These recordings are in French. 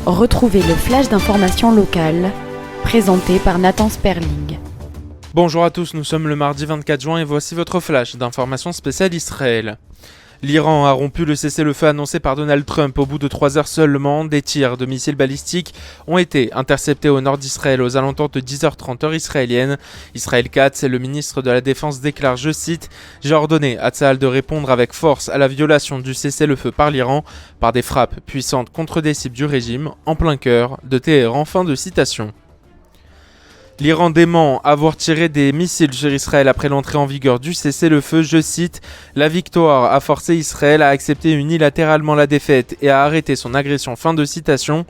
Retrouvez le flash d'information locale, présenté par Nathan Sperling. Bonjour à tous, nous sommes le mardi 24 juin et voici votre flash d'information spéciale Israël. L'Iran a rompu le cessez-le-feu annoncé par Donald Trump au bout de 3 heures seulement. Des tirs de missiles balistiques ont été interceptés au nord d'Israël aux alentours de 10h30 heure israélienne. Israël Katz, le ministre de la Défense, déclare, je cite, « J'ai ordonné à Tsahal de répondre avec force à la violation du cessez-le-feu par l'Iran par des frappes puissantes contre des cibles du régime en plein cœur de Téhéran ». Fin de citation. L'Iran dément avoir tiré des missiles sur Israël après l'entrée en vigueur du cessez-le-feu. Je cite, « La victoire a forcé Israël à accepter unilatéralement la défaite et à arrêter son agression ». Fin de citation.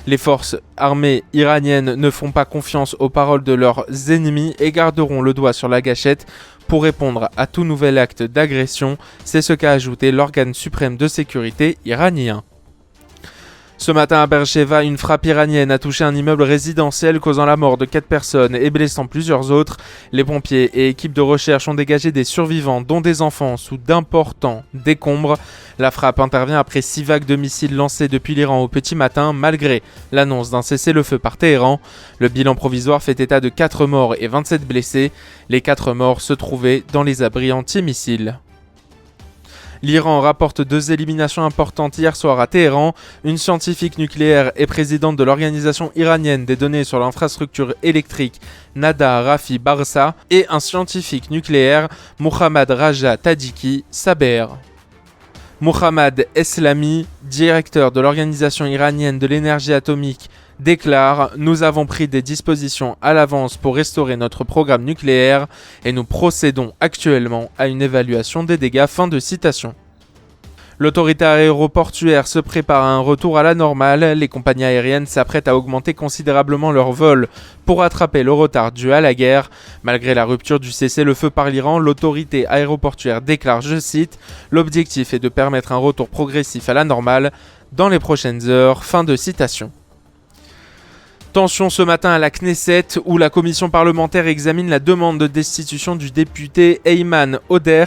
Les forces armées iraniennes ne font pas confiance aux paroles de leurs ennemis et garderont le doigt sur la gâchette pour répondre à tout nouvel acte d'agression. C'est ce qu'a ajouté l'organe suprême de sécurité iranien. Ce matin à Beersheva, une frappe iranienne a touché un immeuble résidentiel causant la mort de 4 personnes et blessant plusieurs autres. Les pompiers et équipes de recherche ont dégagé des survivants, dont des enfants, sous d'importants décombres. La frappe intervient après 6 vagues de missiles lancées depuis l'Iran au petit matin, malgré l'annonce d'un cessez-le-feu par Téhéran. Le bilan provisoire fait état de 4 morts et 27 blessés. Les 4 morts se trouvaient dans les abris anti-missiles. L'Iran rapporte 2 éliminations importantes hier soir à Téhéran. Une scientifique nucléaire et présidente de l'Organisation iranienne des données sur l'infrastructure électrique, Nada Rafi Barsa, et un scientifique nucléaire, Mohammad Raja Tadiki Saber. Mohammad Eslami, directeur de l'Organisation iranienne de l'énergie atomique, déclare « Nous avons pris des dispositions à l'avance pour restaurer notre programme nucléaire et nous procédons actuellement à une évaluation des dégâts ». Fin de citation. L'autorité aéroportuaire se prépare à un retour à la normale. Les compagnies aériennes s'apprêtent à augmenter considérablement leurs vols pour rattraper le retard dû à la guerre. Malgré la rupture du cessez-le-feu par l'Iran, l'autorité aéroportuaire déclare, je cite, « L'objectif est de permettre un retour progressif à la normale dans les prochaines heures ». Fin de citation. Tension ce matin à la Knesset où la commission parlementaire examine la demande de destitution du député Ayman Oder.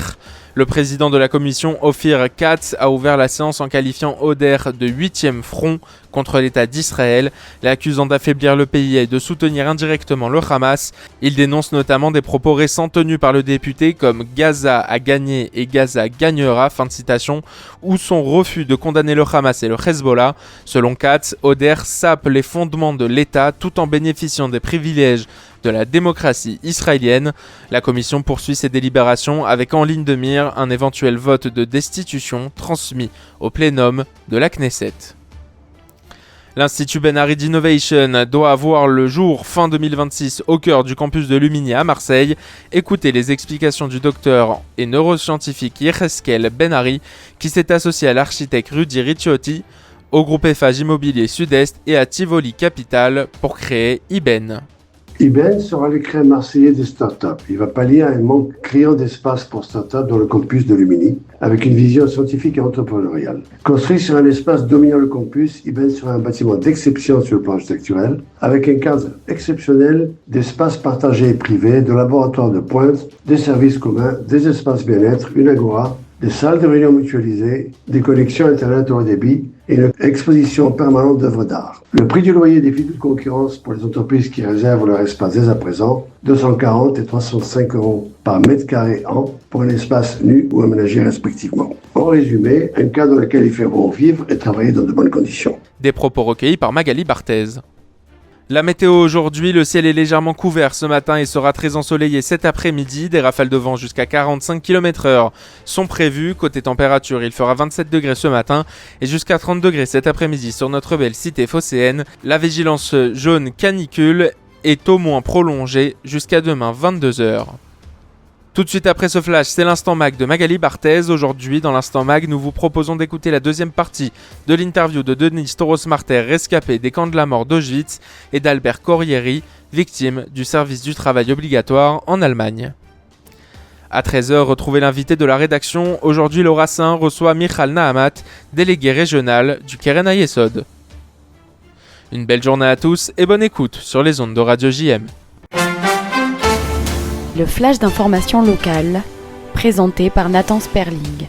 Le président de la commission, Ophir Katz, a ouvert la séance en qualifiant Oder de 8e front contre l'État d'Israël, l'accusant d'affaiblir le pays et de soutenir indirectement le Hamas. Il dénonce notamment des propos récents tenus par le député comme « Gaza a gagné et Gaza gagnera », fin de citation, ou son refus de condamner le Hamas et le Hezbollah. Selon Katz, Oder sape les fondements de l'État tout en bénéficiant des privilèges de la démocratie israélienne. La commission poursuit ses délibérations avec en ligne de mire un éventuel vote de destitution transmis au plénum de la Knesset. L'Institut Ben Ari d'Innovation doit voir le jour fin 2026 au cœur du campus de Lumini à Marseille. Écoutez les explications du docteur et neuroscientifique Yecheskel Ben Ari qui s'est associé à l'architecte Rudy Ricciotti, au groupe Eiffage Immobilier Sud-Est et à Tivoli Capital pour créer IBEN. IBEN sera le créateur marseillais des startups. Il va pallier à un manque criant d'espace pour startups dans le campus de Lumini, avec une vision scientifique et entrepreneuriale. Construit sur un espace dominant le campus, IBEN sera un bâtiment d'exception sur le plan architectural, avec un cadre exceptionnel d'espaces partagés et privés, de laboratoires de pointe, des services communs, des espaces bien-être, une agora, des salles de réunion mutualisées, des connexions Internet haut débit et une exposition permanente d'œuvres d'art. Le prix du loyer défie toute concurrence pour les entreprises qui réservent leur espace dès à présent, 240 et 305 € par mètre carré an pour un espace nu ou aménagé respectivement. En résumé, un cadre dans lequel il fait bon vivre et travailler dans de bonnes conditions. Des propos recueillis par Magali Barthez. La météo aujourd'hui, le ciel est légèrement couvert ce matin et sera très ensoleillé cet après-midi. Des rafales de vent jusqu'à 45 km/h sont prévues. Côté température, il fera 27 degrés ce matin et jusqu'à 30 degrés cet après-midi sur notre belle cité phocéenne. La vigilance jaune canicule est au moins prolongée jusqu'à demain 22h. Tout de suite après ce flash, c'est l'Instant Mag de Magali Barthez. Aujourd'hui, dans l'Instant Mag, nous vous proposons d'écouter la deuxième partie de l'interview de Denis Toros-Marter, rescapé des camps de la mort d'Auschwitz, et d'Albert Corrieri, victime du service du travail obligatoire en Allemagne. À 13h, retrouvez l'invité de la rédaction. Aujourd'hui, Laura Saint reçoit Michal Nahamat, délégué régional du Keren Hayesod. Une belle journée à tous et bonne écoute sur les ondes de Radio JM. Le flash d'information locale, présenté par Nathan Sperling.